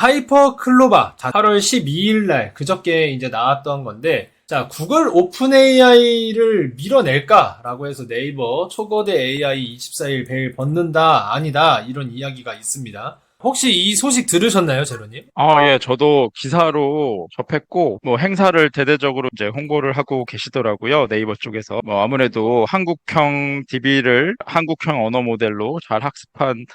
하이퍼 클로바. 자, 8월 12일 날 그저께 이제 나왔던 건데, 자, 구글 오픈 AI를 밀어낼까라고 해서 네이버 초거대 AI 24일 벨 벗는다, 아니다, 이런 이야기가 있습니다. 혹시 이 소식 들으셨나요, 제로님? 예, 저도 기사로 접했고, 뭐 행사를 대대적으로 이제 홍보를 하고 계시더라고요. 네이버 쪽에서. 뭐 아무래도 한국형 DB를 한국형 언어 모델로 잘 학습한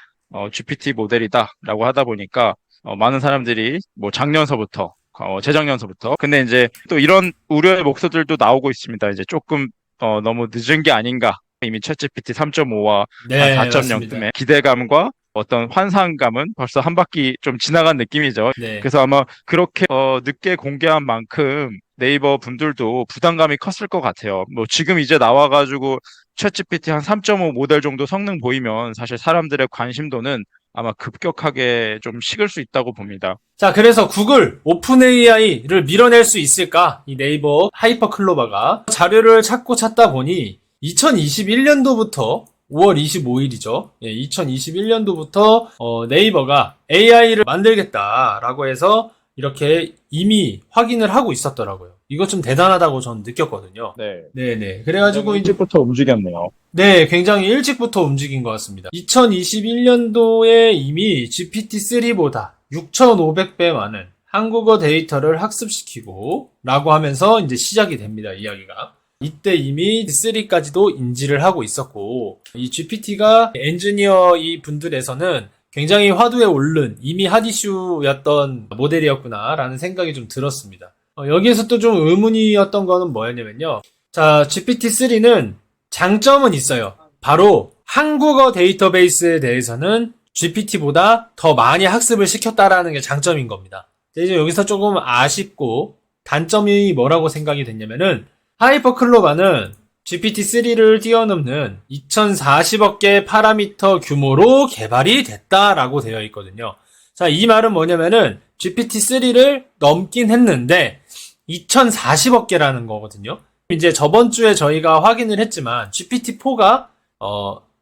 GPT 모델이다라고 하다 보니까 많은 사람들이 뭐 작년서부터 재작년서부터. 근데 이제 또 이런 우려의 목소들도 나오고 있습니다. 이제 조금 너무 늦은 게 아닌가. 이미 챗GPT 3.5와 한 네, 4.0 맞습니다. 쯤에 기대감과 어떤 환상감은 벌써 한 바퀴 좀 지나간 느낌이죠. 네. 그래서 아마 그렇게 늦게 공개한 만큼 네이버 분들도 부담감이 컸을 것 같아요. 뭐 지금 이제 나와가지고 챗GPT 한 3.5 모델 정도 성능 보이면 사실 사람들의 관심도는 아마 급격하게 좀 식을 수 있다고 봅니다. 자, 그래서 구글 오픈 AI를 밀어낼 수 있을까? 이 네이버 하이퍼 클로바가 자료를 찾고 찾다 보니 2021년도부터 5월 25일이죠. 예, 2021년도부터 네이버가 AI를 만들겠다라고 해서 이렇게 이미 확인을 하고 있었더라고요. 이거 좀 대단하다고 저는 느꼈거든요. 네. 네네. 굉장히 그래가지고 이제 일찍부터 움직였네요. 네, 굉장히 일찍부터 움직인 것 같습니다. 2021년도에 이미 GPT-3보다 6,500배 많은 한국어 데이터를 학습시키고 라고 하면서 이제 시작이 됩니다, 이야기가. 이때 이미 3까지도 인지를 하고 있었고, 이 GPT가 엔지니어 이 분들에서는 굉장히 화두에 오른 이미 핫 이슈였던 모델이었구나라는 생각이 좀 들었습니다. 여기에서 또 좀 의문이었던 거는 뭐였냐면요. 자, GPT-3는 장점은 있어요. 바로 한국어 데이터베이스에 대해서는 GPT보다 더 많이 학습을 시켰다라는 게 장점인 겁니다. 이제 여기서 조금 아쉽고 단점이 뭐라고 생각이 됐냐면은 하이퍼클로바는 GPT-3를 뛰어넘는 2040억 개 파라미터 규모로 개발이 됐다라고 되어 있거든요. 자, 이 말은 뭐냐면은 GPT-3를 넘긴 했는데 2040억 개라는 거거든요. 이제 저번 주에 저희가 확인을 했지만 GPT-4가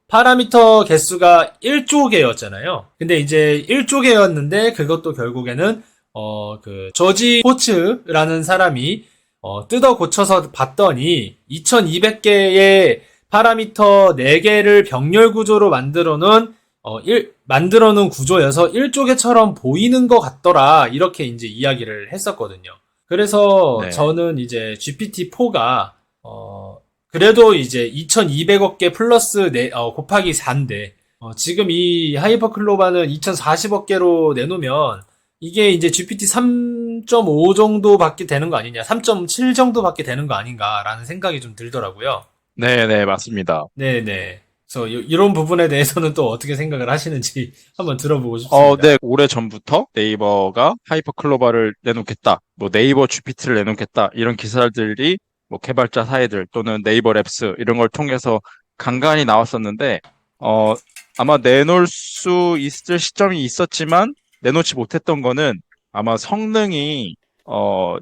파라미터 개수가 1조 개였잖아요. 근데 이제 1조 개였는데 그것도 결국에는 그 조지 포츠라는 사람이 뜯어 고쳐서 봤더니 2200개의 파라미터 4개를 병렬 구조로 만들어 놓은 구조여서 1조 개처럼 보이는 것 같더라. 이렇게 이제 이야기를 했었거든요. 그래서 네. 저는 이제 GPT-4가 그래도 이제 2200억 개 플러스 곱하기 4인데 지금 이 하이퍼클로바는 2040억 개로 내놓으면 이게 이제 GPT 3.5 정도밖에 되는 거 아니냐, 3.7 정도밖에 되는 거 아닌가라는 생각이 좀 들더라고요. 네, 네, 맞습니다. 네네. 그래서 이런 부분에 대해서는 또 어떻게 생각을 하시는지 한번 들어보고 싶습니다. 네, 오래 전부터 네이버가 하이퍼클로바를 내놓겠다, 뭐 네이버 GPT를 내놓겠다, 이런 기사들이 뭐 개발자 사이들 또는 네이버 랩스 이런 걸 통해서 간간히 나왔었는데, 어, 아마 내놓을 수 있을 시점이 있었지만 내놓지 못했던 거는 아마 성능이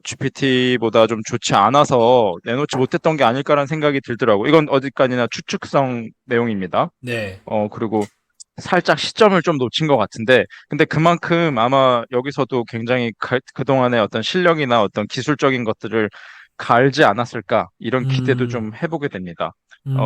GPT보다 좀 좋지 않아서 내놓지 못했던 게 아닐까라는 생각이 들더라고. 이건 어디까지나 추측성 내용입니다. 네. 그리고 살짝 시점을 좀 놓친 것 같은데, 근데 그만큼 아마 여기서도 굉장히 그동안의 어떤 실력이나 어떤 기술적인 것들을 갈지 않았을까, 이런 기대도 음, 좀 해보게 됩니다. 음,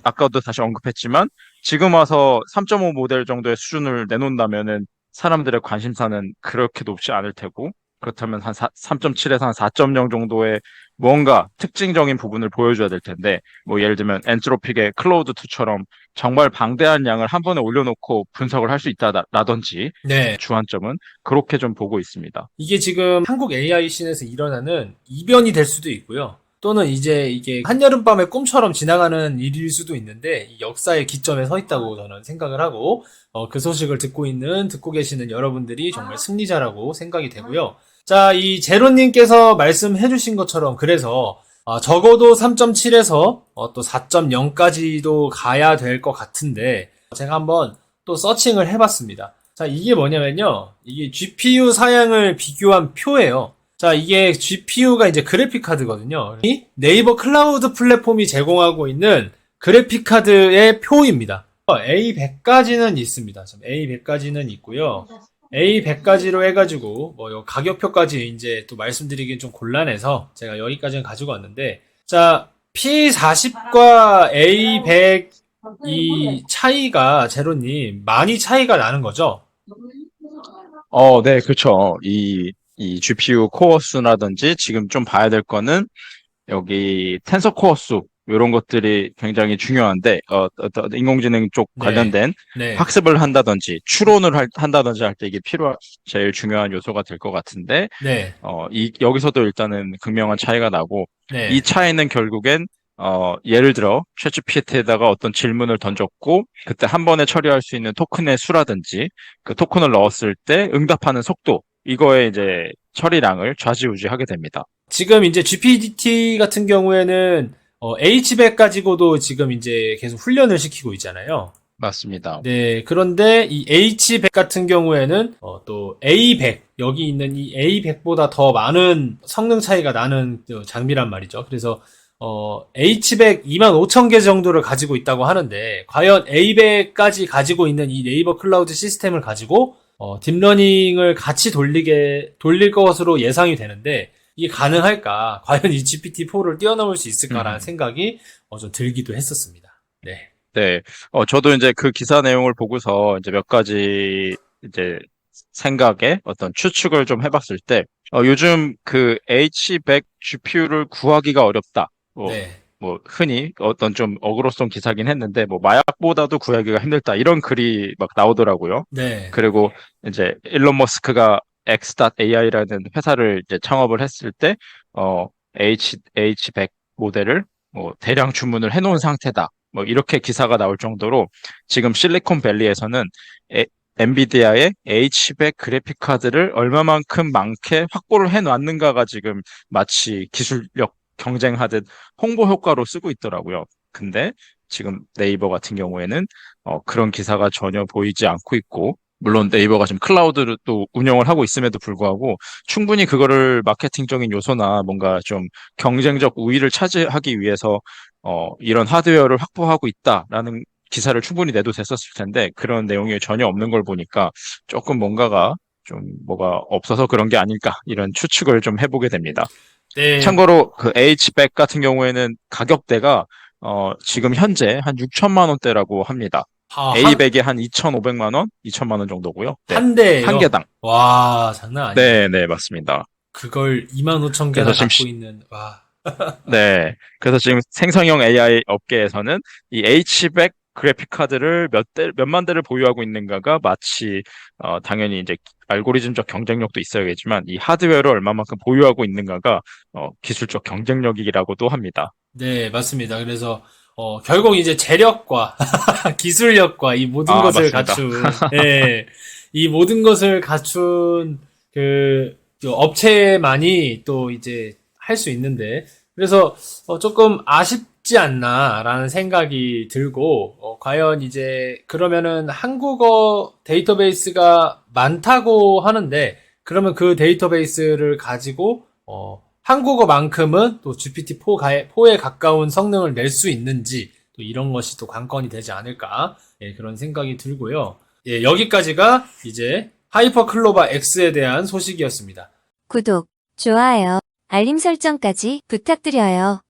아까도 다시 언급했지만, 지금 와서 3.5 모델 정도의 수준을 내놓는다면은 사람들의 관심사는 그렇게 높지 않을 테고, 그렇다면 한 3.7에서 한 4.0 정도의 뭔가 특징적인 부분을 보여줘야 될 텐데, 뭐 예를 들면 엔트로픽의 클로우드2처럼 정말 방대한 양을 한 번에 올려놓고 분석을 할 수 있다라든지, 네. 주안점은 그렇게 좀 보고 있습니다. 이게 지금 한국 AI 씬에서 일어나는 이변이 될 수도 있고요. 또는 이제 이게 한여름밤의 꿈처럼 지나가는 일일 수도 있는데 이 역사의 기점에 서 있다고 저는 생각을 하고 그 소식을 듣고 계시는 여러분들이 정말 승리자라고 생각이 되고요. 자, 이 제로님께서 말씀해 주신 것처럼 그래서 적어도 3.7에서 또 4.0까지도 가야 될 것 같은데 제가 한번 또 서칭을 해봤습니다. 자, 이게 뭐냐면요. 이게 GPU 사양을 비교한 표예요. 자, 이게 GPU가 이제 그래픽 카드거든요. 이 네이버 클라우드 플랫폼이 제공하고 있는 그래픽 카드의 표입니다. A100까지는 있습니다. A100까지는 있고요. A100까지로 해가지고 요 가격표까지 이제 또 말씀드리긴 좀 곤란해서 제가 여기까지는 가지고 왔는데, 자, P40과 A100 이 차이가 제로님 많이 차이가 나는 거죠? 네, 그렇죠. 이 GPU 코어 수라든지 지금 좀 봐야 될 거는 여기 텐서 코어 수 이런 것들이 굉장히 중요한데 어떤 인공지능 쪽 네, 관련된 네, 학습을 한다든지 추론을 한다든지 할 때 이게 제일 중요한 요소가 될 것 같은데 네, 여기서도 일단은 극명한 차이가 나고 이 네, 차이는 결국엔 예를 들어 챗GPT에다가 어떤 질문을 던졌고 그때 한 번에 처리할 수 있는 토큰의 수라든지 그 토큰을 넣었을 때 응답하는 속도 이거에 이제 처리량을 좌지우지하게 됩니다. 지금 이제 GPT 같은 경우에는 H백 가지고도 지금 이제 계속 훈련을 시키고 있잖아요. 맞습니다. 네, 그런데 이 H백 같은 경우에는 또 A100 여기 있는 이 A100보다 더 많은 성능 차이가 나는 또 장비란 말이죠. 그래서 H백 25,000개 정도를 가지고 있다고 하는데 과연 A100까지 가지고 있는 이 네이버 클라우드 시스템을 가지고 딥러닝을 같이 돌릴 것으로 예상이 되는데 이게 가능할까? 과연 이 GPT-4를 뛰어넘을 수 있을까라는 음. 생각이 좀 들기도 했었습니다. 네. 네. 저도 이제 그 기사 내용을 보고서 이제 몇 가지 이제 생각에 어떤 추측을 좀 해봤을 때, 요즘 그 H100 GPU를 구하기가 어렵다. 네. 흔히 어떤 좀 어그로성 기사긴 했는데, 마약보다도 구하기가 힘들다. 이런 글이 막 나오더라고요. 네. 그리고 이제 일론 머스크가 X.AI라는 회사를 이제 창업을 했을 때, H100 모델을 대량 주문을 해놓은 상태다. 이렇게 기사가 나올 정도로 지금 실리콘밸리에서는 엔비디아의 H100 그래픽 카드를 얼마만큼 많게 확보를 해놨는가가 지금 마치 기술력 경쟁하듯 홍보 효과로 쓰고 있더라고요. 근데 지금 네이버 같은 경우에는 그런 기사가 전혀 보이지 않고 있고, 물론 네이버가 지금 클라우드를 또 운영을 하고 있음에도 불구하고 충분히 그거를 마케팅적인 요소나 뭔가 좀 경쟁적 우위를 차지하기 위해서 이런 하드웨어를 확보하고 있다라는 기사를 충분히 내도 됐었을 텐데 그런 내용이 전혀 없는 걸 보니까 조금 뭔가가 좀 뭐가 없어서 그런 게 아닐까 이런 추측을 좀 해보게 됩니다. 네. 참고로 그 H백 같은 경우에는 가격대가 지금 현재 한 6천만 원대라고 합니다. 아, A백에 한 2,500만 원, 2천만 원 정도고요. 네. 한 한 대예요. 개당. 와, 장난 아니네. 네, 네, 맞습니다. 그걸 25,000개나 그래서 지금 갖고 있는, 와. 네. 그래서 지금 생성형 AI 업계에서는 이 H백 그래픽 카드를 몇만 대를 보유하고 있는가가 마치, 당연히 이제 알고리즘적 경쟁력도 있어야겠지만 이 하드웨어를 얼마만큼 보유하고 있는가가, 기술적 경쟁력이라고도 합니다. 네, 맞습니다. 그래서, 결국 이제 재력과 기술력과 이 모든 아, 것을 맞습니다. 갖춘, 예, 이 모든 것을 갖춘 그 업체만이 또 이제 할 수 있는데, 그래서 조금 아쉽지 않나라는 생각이 들고, 과연 이제 그러면은 한국어 데이터베이스가 많다고 하는데, 그러면 그 데이터베이스를 가지고, 한국어만큼은 또 GPT-4에 가까운 성능을 낼 수 있는지, 또 이런 것이 또 관건이 되지 않을까, 예, 그런 생각이 들고요. 예, 여기까지가 이제 하이퍼클로바 X에 대한 소식이었습니다. 구독, 좋아요, 알림 설정까지 부탁드려요.